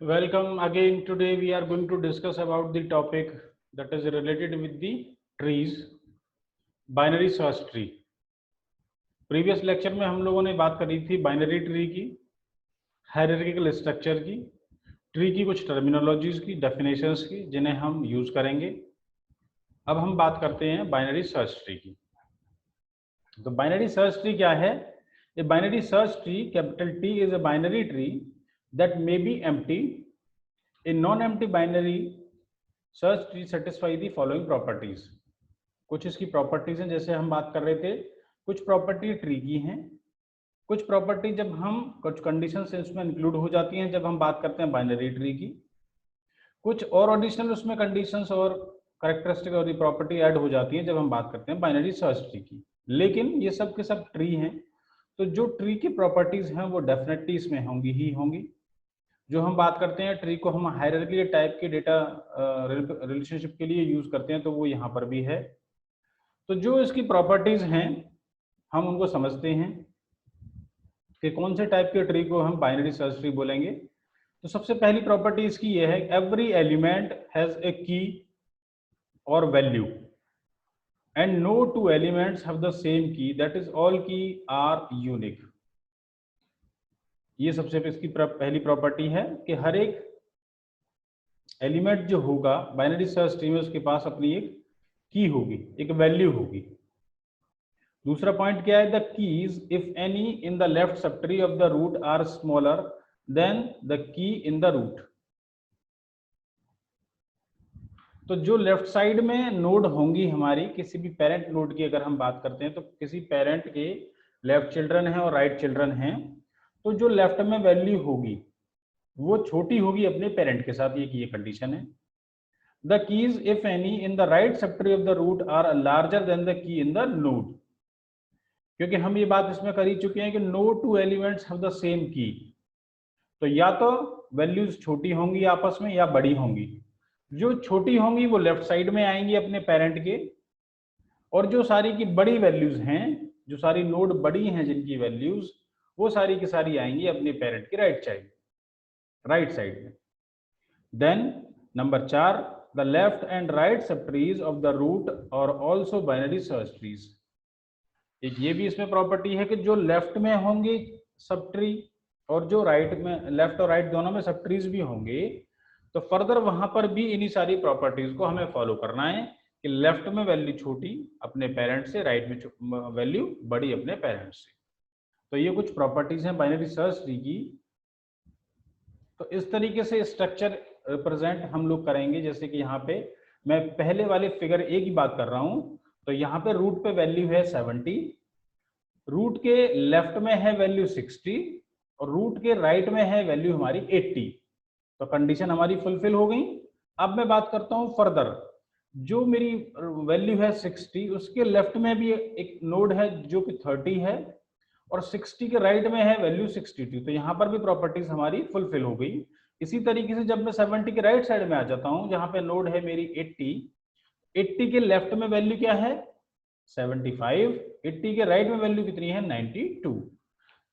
Welcome again. Today we are going to discuss about the topic that is related with the trees, binary search tree. Previous lecture में हम लोगों ने बात करी थी binary tree की, हायरार्किकल स्ट्रक्चर की, ट्री की कुछ टर्मिनोलॉजीज की, डेफिनेशंस की, जिन्हें हम यूज करेंगे। अब हम बात करते हैं बाइनरी सर्च ट्री की। तो बाइनरी सर्च ट्री क्या है? A binary search tree, capital T, is a binary tree that may be empty. A non-empty binary search tree satisfy the following properties. कुछ इसकी प्रॉपर्टीज हैं, जैसे हम बात कर रहे थे, कुछ प्रॉपर्टी ट्री की हैं, कुछ प्रॉपर्टी जब हम कुछ कंडीशंस इसमें इंक्लूड हो जाती हैं जब हम बात करते हैं बाइनरी ट्री की, कुछ और एडिशनल उसमें कंडीशंस और कैरेक्टरिस्टिक और प्रॉपर्टी ऐड हो जाती हैं जब हम बात करते हैं बाइनरी सर्च ट्री की। लेकिन ये सब के सब ट्री हैं, तो जो ट्री की प्रॉपर्टीज हैं वो डेफिनेटली इसमें होंगी ही होंगी। जो हम बात करते हैं ट्री को हम हायरार्की टाइप के डेटा रिलेशनशिप के लिए यूज करते हैं, तो वो यहाँ पर भी है। तो जो इसकी प्रॉपर्टीज हैं हम उनको समझते हैं कि कौन से टाइप के ट्री को हम बाइनरी सर्च ट्री बोलेंगे। तो सबसे पहली प्रॉपर्टी इसकी ये है, every element has a key और value and no two elements have the same key, that is all key are unique. ये सबसे इसकी पहली प्रॉपर्टी है कि हर एक एलिमेंट जो होगा बाइनरी सर्च ट्री में उसके पास अपनी एक की होगी, एक वैल्यू होगी। दूसरा पॉइंट क्या है, the keys if any in the left subtree of the root are smaller than the key in the root. तो जो लेफ्ट साइड में नोड होंगी हमारी, किसी भी पेरेंट नोड की अगर हम बात करते हैं, तो किसी पेरेंट के लेफ्ट चिल्ड्रन है और राइट चिल्ड्रन है, तो जो लेफ्ट में वैल्यू होगी वो छोटी होगी अपने पेरेंट के साथ, ये कंडीशन है। The keys if any in the right subtree of the root are larger than the key in the node, क्योंकि हम ये बात इसमें कर ही चुके हैं कि no two elements have the same key. तो या तो वैल्यूज छोटी होंगी आपस में या बड़ी होंगी। जो छोटी होंगी वो लेफ्ट साइड में आएंगी अपने पेरेंट के, और जो सारी की बड़ी वैल्यूज हैं, जो सारी नोड बड़ी हैं जिनकी वैल्यूज, वो सारी की सारी आएंगी अपने पेरेंट के राइट साइड में। Then number 4, the left and right subtrees of the root और ऑल्सो बाइनरी सर्च ट्रीज। एक ये भी इसमें प्रॉपर्टी है कि जो लेफ्ट में होंगे सब ट्री और जो राइट में, लेफ्ट और राइट दोनों में सब ट्रीज भी होंगे, तो फर्दर वहां पर भी इन्हीं सारी प्रॉपर्टीज को हमें फॉलो करना है कि लेफ्ट में वैल्यू छोटी अपने पेरेंट से, राइट में वैल्यू बड़ी अपने पेरेंट से। तो ये कुछ प्रॉपर्टीज हैं बाइनरी सर्च ट्री की। तो इस तरीके से स्ट्रक्चर रिप्रेजेंट हम लोग करेंगे। जैसे कि यहाँ पे मैं पहले वाले फिगर ए की बात कर रहा हूं, तो यहाँ पे रूट पे वैल्यू है 70, रूट के लेफ्ट में है वैल्यू 60 और रूट के राइट में है वैल्यू हमारी 80। तो कंडीशन हमारी फुलफिल हो गई। अब मैं बात करता हूं फर्दर, जो मेरी वैल्यू है 60, उसके लेफ्ट में भी एक नोड है जो कि 30 है और 60 के राइट में है वैल्यू 62। तो यहाँ पर भी प्रॉपर्टीज हमारी फुलफिल हो गई। इसी तरीके से जब मैं 70 के राइट साइड में आ जाता हूँ, जहाँ पे नोड है मेरी 80 के लेफ्ट में वैल्यू क्या है 75, 80 के राइट में वैल्यू कितनी है 92।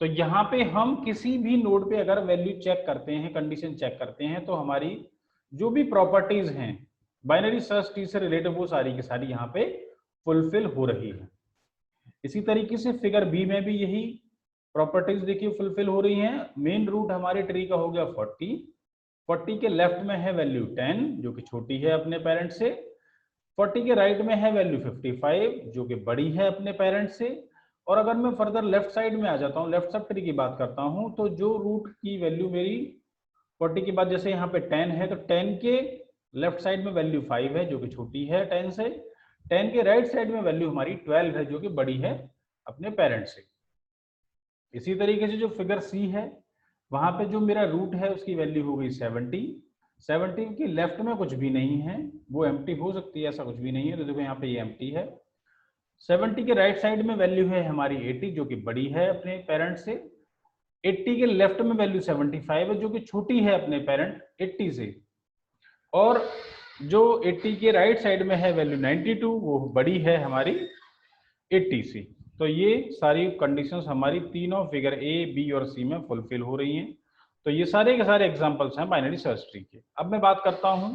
तो यहाँ पे हम किसी भी नोड पे अगर वैल्यू चेक करते हैं, कंडीशन चेक करते हैं, तो हमारी जो भी प्रॉपर्टीज हैं बाइनरी सर्च ट्री से रिलेटेड वो सारी की सारी यहाँ पे फुलफिल हो रही है। इसी तरीके से फिगर बी में भी यही प्रॉपर्टीज देखिए फुलफिल हो रही हैं। मेन रूट हमारे ट्री का हो गया 40 के लेफ्ट में है वैल्यू 10 जो कि छोटी है अपने पेरेंट से, 40 के राइट में है वैल्यू 55 जो कि बड़ी है अपने पेरेंट से। और अगर मैं फर्दर लेफ्ट साइड में आ जाता हूँ, लेफ्ट सब ट्री की बात करता हूँ, तो जो रूट की वैल्यू मेरी 40 के बाद जैसे यहाँ पे 10 है, तो 10 के लेफ्ट साइड में वैल्यू 5 है जो कि छोटी है 10 से, 10 के राइट साइड में वैल्यू हमारी 12 है जो कि बड़ी है अपने पेरेंट से। इसी तरीके से जो फिगर सी है, वहां पे जो मेरा रूट है उसकी वैल्यू हो गई 70 की लेफ्ट में कुछ भी नहीं है, वो एम्प्टी हो सकती है, ऐसा कुछ भी नहीं है। तो देखो यहाँ पे ये एम्प्टी है। 70 के राइट साइड में वैल्यू है हमारी 80 जो कि बड़ी है अपने पेरेंट से, 80 के लेफ्ट में वैल्यू 75 है जो कि छोटी है अपने पेरेंट 80 से, और जो 80 के राइट साइड में है वैल्यू 92 वो बड़ी है हमारी 80 से। तो ये सारी कंडीशंस हमारी तीनों फिगर ए, बी और सी में फुलफिल हो रही हैं। तो ये सारे के सारे एग्जांपल्स हैं बाइनरी सर्च ट्री के। अब मैं बात करता हूँ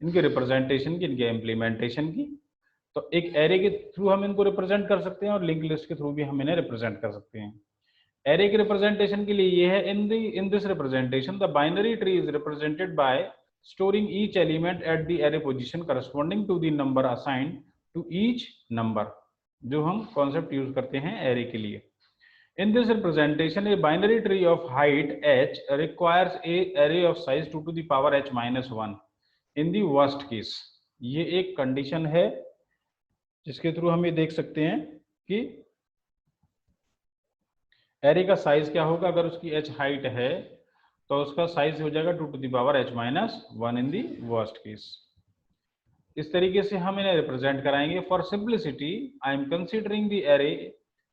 इनके रिप्रेजेंटेशन की, इनके इम्प्लीमेंटेशन की। तो एक एरे के थ्रू हम इनको रिप्रेजेंट कर सकते हैं और लिंक लिस्ट के थ्रू भी हम इन्हें रिप्रेजेंट कर सकते हैं। एरे के रिप्रेजेंटेशन के लिए ये है, in this representation the binary tree is represented bye storing each element at the array position corresponding to the number assigned to each number, जो हम कॉन्सेप्ट यूज करते हैं एरे के लिए। In this representation, a binary tree of height h requires a array of size 2 to the power h minus 1 in the worst case। ये एक condition है जिसके थ्रू हम ये देख सकते हैं कि एरे का साइज क्या होगा। अगर उसकी h हाइट है तो उसका साइज हो जाएगा 2 to the power h minus 1 in the worst case। इस तरीके से हम इन्हें रिप्रेजेंट कराएंगे। For simplicity I am considering the array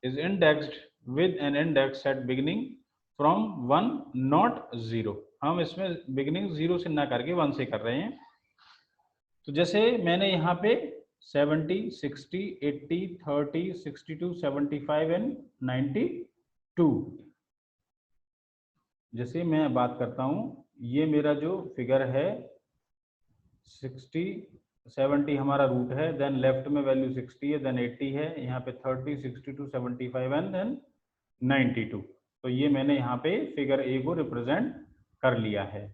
is indexed with an index set beginning from 1 not 0। हम इसमें बिगिनिंग 0 से ना करके 1 से कर रहे हैं। तो जैसे मैंने यहाँ पे 70, 60, 80, 30, 62, 75 एंड 92, जैसे मैं बात करता हूँ, ये मेरा जो फिगर है 60, 70 हमारा रूट है, देन लेफ्ट में वैल्यू 60 है, देन 80 है, यहाँ पे 30, 62, 75 एंड देन 92। तो ये मैंने यहाँ पे फिगर ए को रिप्रेजेंट कर लिया है।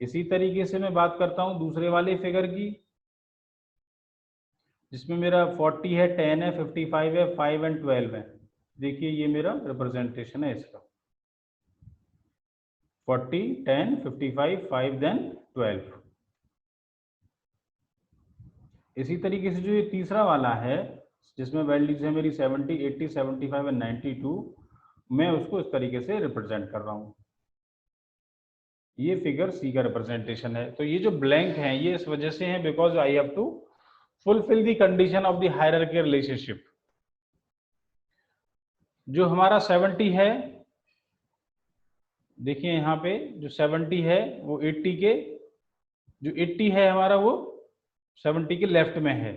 इसी तरीके से मैं बात करता हूँ दूसरे वाले फिगर की, जिसमें मेरा 40 है, 10 है, 55 है, 5 एंड 12 है। देखिए ये मेरा रिप्रेजेंटेशन है इसका, 40, 10, 55, 5 देन 12। इसी तरीके से जो ये तीसरा वाला है जिसमें वैल्यूज है मेरी 70, 80, 75 एंड 92, मैं उसको इस तरीके से रिप्रेजेंट कर रहा हूँ। ये फिगर सी का रिप्रेजेंटेशन है। तो ये जो ब्लैंक है ये इस वजह से है because I have to fulfil the condition of the hierarchy relationship. जो हमारा 70 है, देखिए यहाँ पे जो 70 है वो 80 के, जो 80 है हमारा वो 70 के लेफ्ट में है।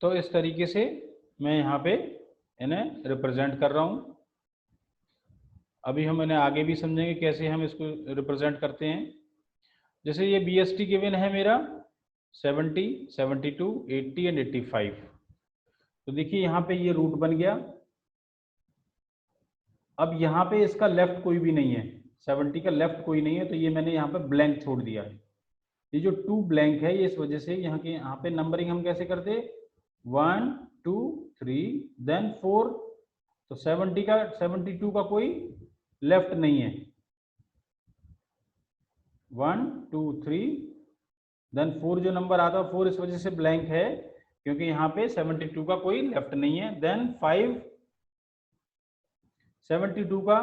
तो इस तरीके से मैं यहाँ पे इन्हें रिप्रेजेंट कर रहा हूँ। अभी हम इन्हें आगे भी समझेंगे कैसे हम इसको रिप्रेजेंट करते हैं। जैसे ये BST गिवन है मेरा 70, 72, 80 एंड 85। तो देखिए यहाँ पे ये रूट बन गया। अब यहाँ पे इसका लेफ्ट कोई भी नहीं है, 70 का लेफ्ट कोई नहीं है, तो ये मैंने यहाँ पे ब्लैंक छोड़ दिया है। ये जो 2 ब्लैंक है ये इस वजह से यहाँ पे नंबरिंग हम कैसे करते, 1, 2, 3 देन 4। तो 72 का कोई लेफ्ट नहीं है, 1, 2, 3 देन 4 जो नंबर आता है 4 इस वजह से ब्लैंक है क्योंकि यहाँ पे 72 का कोई लेफ्ट नहीं है। देन 5, 72 का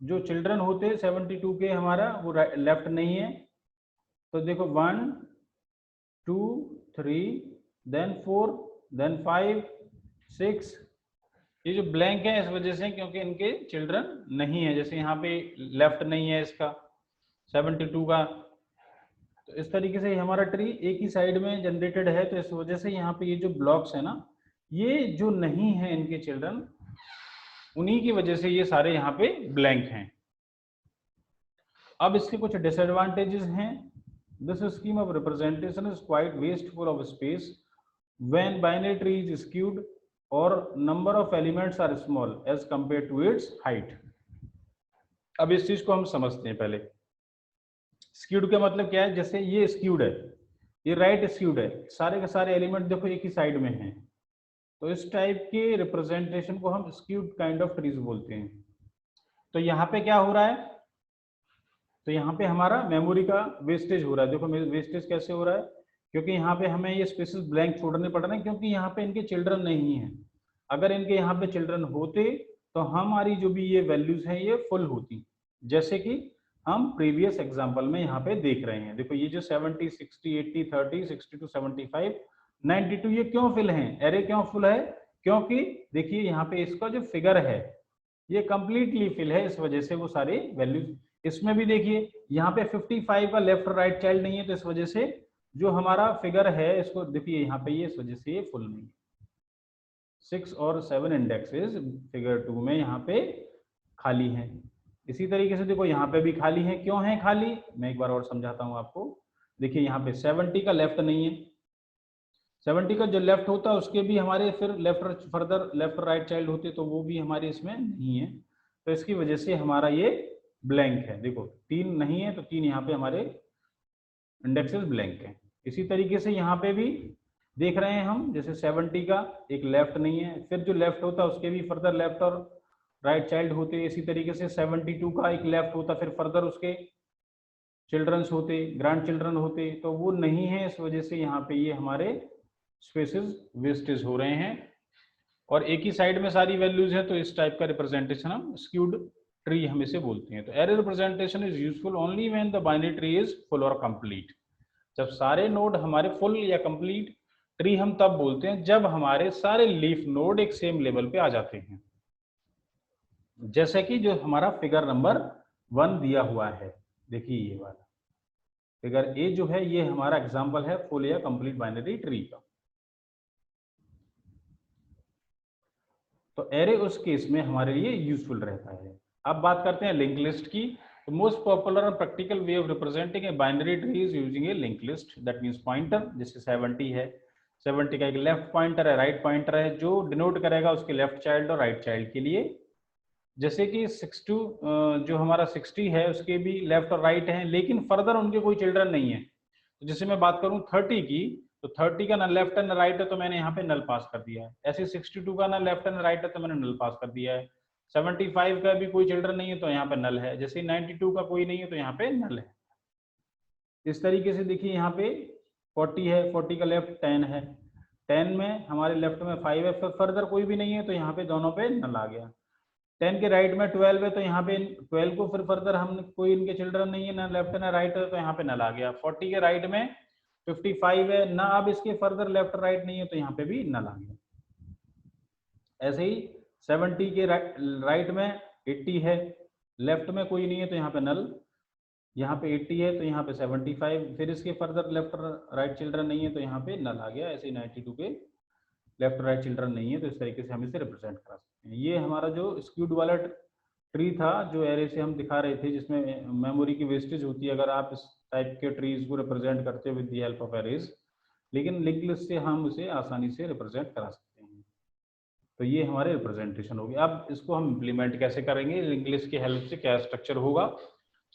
जो चिल्ड्रन होते 72 के हमारा वो लेफ्ट नहीं है। तो देखो 1, 2, 3 देन 4 देन 5, 6, ये जो ब्लैंक है इस वजह से क्योंकि इनके चिल्ड्रन नहीं है। जैसे यहाँ पे लेफ्ट नहीं है इसका 72 का। तो इस तरीके से हमारा ट्री एक ही साइड में जनरेटेड है, तो इस वजह से यहाँ पे ये जो ब्लॉक्स है ना, ये जो नहीं है इनके चिल्ड्रन, उन्हीं की वजह से ये सारे यहाँ पे ब्लैंक हैं। अब इसके कुछ डिसएडवांटेजेस हैं। This scheme of representation is quite wasteful of space when binary tree is skewed और number of elements are small as compare to its height. अब इस चीज को हम समझते हैं पहले। स्क्यूड का मतलब क्या है, जैसे ये स्क्यूड है, ये राइट स्क्यूड है, सारे के सारे एलिमेंट देखो एक ही साइड में हैं, तो इस टाइप के रिप्रेजेंटेशन को हम स्क्यूड काइंड ऑफ ट्रीज बोलते हैं। तो यहाँ पे क्या हो रहा है, तो यहाँ पे हमारा मेमोरी का वेस्टेज हो रहा है। देखो वेस्टेज कैसे हो रहा है, क्योंकि यहाँ पे हमें ये स्पेसेस ब्लैंक छोड़ने पड़ रहे हैं क्योंकि यहाँ पे इनके चिल्ड्रन नहीं है। अगर इनके यहाँ पे चिल्ड्रन होते तो हमारी जो भी ये वैल्यूज हैं ये फुल होती, जैसे कि हम प्रीवियस एग्जांपल में यहाँ पे देख रहे हैं। देखो ये जो 70, 60, 80, 30, 62, 75, 92 ये क्यों फिल हैं, एरे क्यों फुल है, क्योंकि देखिए यहाँ पे इसका जो फिगर है ये कंप्लीटली फिल है, इस वजह से वो सारे वैल्यूज। इसमें भी देखिए यहाँ पे 55 का लेफ्ट और राइट चाइल्ड नहीं है, तो इस वजह से जो हमारा फिगर है इसको देखिए यहाँ पे ये इस वजह से ये फुल नहीं है। 6 और 7 इंडेक्सेस फिगर 2 में यहाँ पे खाली हैं। इसी तरीके से देखो यहाँ पे भी खाली है। क्यों है खाली, मैं एक बार और समझाता हूँ आपको। देखिए यहाँ पे 70 का लेफ्ट नहीं है, 70 का जो लेफ्ट होता है उसके भी हमारे फिर लेफ्ट फर्दर लेफ्ट और राइट चाइल्ड होते, तो वो भी हमारे इसमें नहीं है। तो इसकी वजह से हमारा ये ब्लैंक है। देखो 3 नहीं है तो 3 यहाँ पे हमारे इंडेक्सेस ब्लैंक है। इसी तरीके से यहाँ पे भी देख रहे हैं हम, जैसे 70 का एक लेफ्ट नहीं है, फिर जो लेफ्ट होता है उसके भी फर्दर लेफ्ट और राइट चाइल्ड होते। इसी तरीके से 72 का एक लेफ्ट होता, फिर फर्दर उसके चिल्ड्रंस होते, ग्रैंड चिल्ड्रन होते, तो वो नहीं है। इस वजह से यहाँ पे ये हमारे स्पेसेस वेस्टेज हो रहे हैं और एक ही साइड में सारी वैल्यूज है, तो इस टाइप का रिप्रेजेंटेशन हम स्क्यूड ट्री हम इसे बोलते हैं। तो array representation is useful only when the binary tree is full और कंप्लीट। जब सारे नोड हमारे फुल या कंप्लीट, ट्री हम तब बोलते हैं जब हमारे सारे लीफ नोड एक सेम लेवल पे आ जाते हैं, जैसे कि जो हमारा फिगर नंबर 1 दिया हुआ है। देखिए ये वाला फिगर ए जो है ये हमारा एग्जांपल है फुल या कंप्लीट बाइनरी ट्री का। तो एरे उस केस में हमारे लिए यूजफुल रहता है। अब बात करते हैं लिंक लिस्ट की। तो मोस्ट पॉपुलर और practical way of representing a binary tree is using A link list, that means pointer. जैसे 70 है, 70 का एक लेफ्ट पॉइंटर है, राइट पॉइंटर है, जो डिनोट करेगा उसके लेफ्ट चाइल्ड और राइट चाइल्ड के लिए। जैसे कि 62 जो हमारा 60 है उसके भी लेफ्ट और राइट हैं, लेकिन फर्दर उनके कोई चिल्ड्रन नहीं है। तो जैसे मैं बात करूं 30 की, तो 30 का ना लेफ्ट है ना राइट है, तो मैंने यहाँ पे नल पास कर दिया है। ऐसे 62 का ना लेफ्ट है ना राइट है, तो मैंने नल पास कर दिया है। 75 का भी कोई चिल्ड्रन नहीं है, तो यहाँ पे नल है। जैसे 92 का कोई नहीं है, तो यहाँ पे नल है। इस तरीके से देखिए यहाँ पे 40 है, 40 का लेफ्ट 10 है, 10 में हमारे लेफ्ट में 5 है, फर्दर कोई भी नहीं है, तो यहाँ पे दोनों पे नल आ गया। 10 के राइट में 12 है, तो यहाँ पे 12 को फिर फर्दर हम कोई इनके चिल्ड्रन नहीं है, ना लेफ्ट है ना राइट है, तो यहाँ पे नल आ गया। 40 के राइट में 55 है ना, अब इसके फर्दर लेफ्ट राइट नहीं है, तो यहाँ पे भी नल आ गया। ऐसे ही 70 के राइट में 80 है, लेफ्ट में कोई नहीं है, तो यहाँ पे नल। यहाँ पे 80 है, तो यहाँ पे 75, फिर इसके फर्दर लेफ्ट राइट चिल्ड्रन नहीं है, तो यहाँ पे नल आ गया। ऐसे ही 92 के लेफ्ट राइट चिल्ड्रन नहीं है, तो इस तरीके से हम इसे रिप्रेजेंट करा सकते हैं। ये हमारा जो स्क्यूड वाला ट्री था, जो एरे से हम दिखा रहे थे, जिसमें मेमोरी की वेस्टेज होती है अगर आप इस टाइप के ट्रीज को रिप्रेजेंट करते हो with the help of arrays, लेकिन लिंक लिस्ट से हम उसे आसानी से रिप्रेजेंट करा सकते हैं। तो ये हमारे रिप्रेजेंटेशन होगी। अब इसको हम इम्प्लीमेंट कैसे करेंगे, लिंक लिस्ट की हेल्प से क्या स्ट्रक्चर होगा,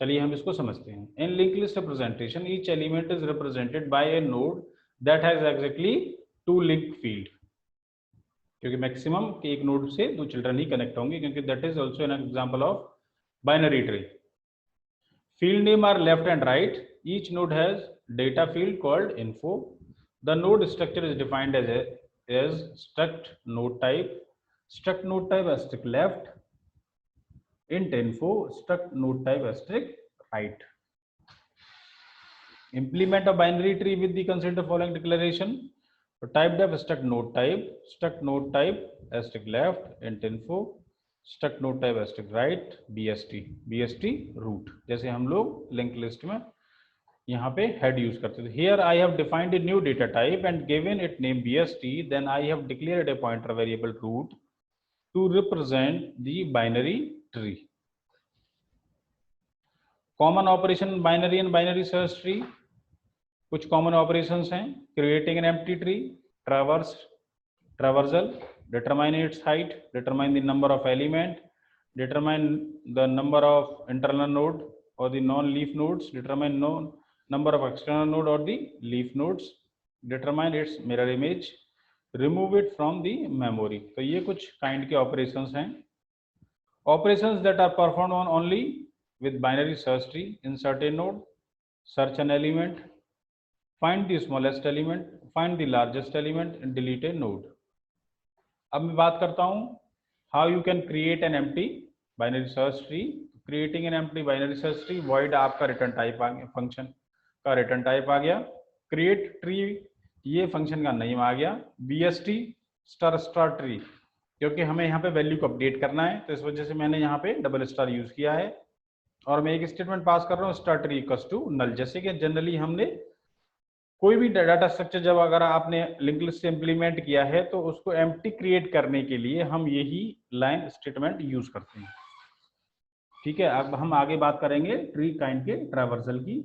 चलिए हम इसको समझते हैं। In link list representation each element is represented by a node that has exactly 2 link field, क्योंकि मैक्सिमम के एक नोड से 2 चिल्ड्रन ही कनेक्ट होंगे, क्योंकि that is also an example of binary tree. Field name are left and right. Each node has data field called info. The node structure is defined as struct node type. Struct node type asterisk left. Int info. Struct node type asterisk right. Implement a binary tree with the consider the following declaration. So type def struct node type. Struct node type asterisk left. Int info. Struct node type asterisk right BST root, जैसे हम लोग link list में यहाँ पे head use करते थे। Here I have defined a new data type and given it name BST, then I have declared a pointer variable root to represent the binary tree. Common operation binary and binary search tree, कुछ common operations हैं। Creating an empty tree, traversal, determine its height, determine the number of element, determine the number of internal node or the non-leaf nodes, determine number of external node or the leaf nodes, determine its mirror image, remove it from the memory। तो ये कुछ kind के operations हैं। Operations that are performed on only with binary search tree: insert a node, search an element, find the smallest element, find the largest element and delete a node। अब मैं बात करता हूं how you can create an empty binary search tree. Creating an empty binary search tree, void आपका return type आ गया, function का return type आ गया। Create tree, ये फंक्शन का नेम आ गया। बीएसटी स्टार ट्री, क्योंकि हमें यहाँ पे वैल्यू को अपडेट करना है, तो इस वजह से मैंने यहाँ पे डबल स्टार यूज किया है। और मैं एक स्टेटमेंट पास कर रहा हूँ star tree equals to null, जैसे कि जनरली हमने कोई भी डाटा स्ट्रक्चर जब अगर आपने लिंक लिस्ट से इम्प्लीमेंट किया है तो उसको एम्प्टी क्रिएट करने के लिए हम यही लाइन स्टेटमेंट यूज करते हैं। ठीक है, अब हम आगे बात करेंगे ट्री काइंड के ट्रैवर्सल की।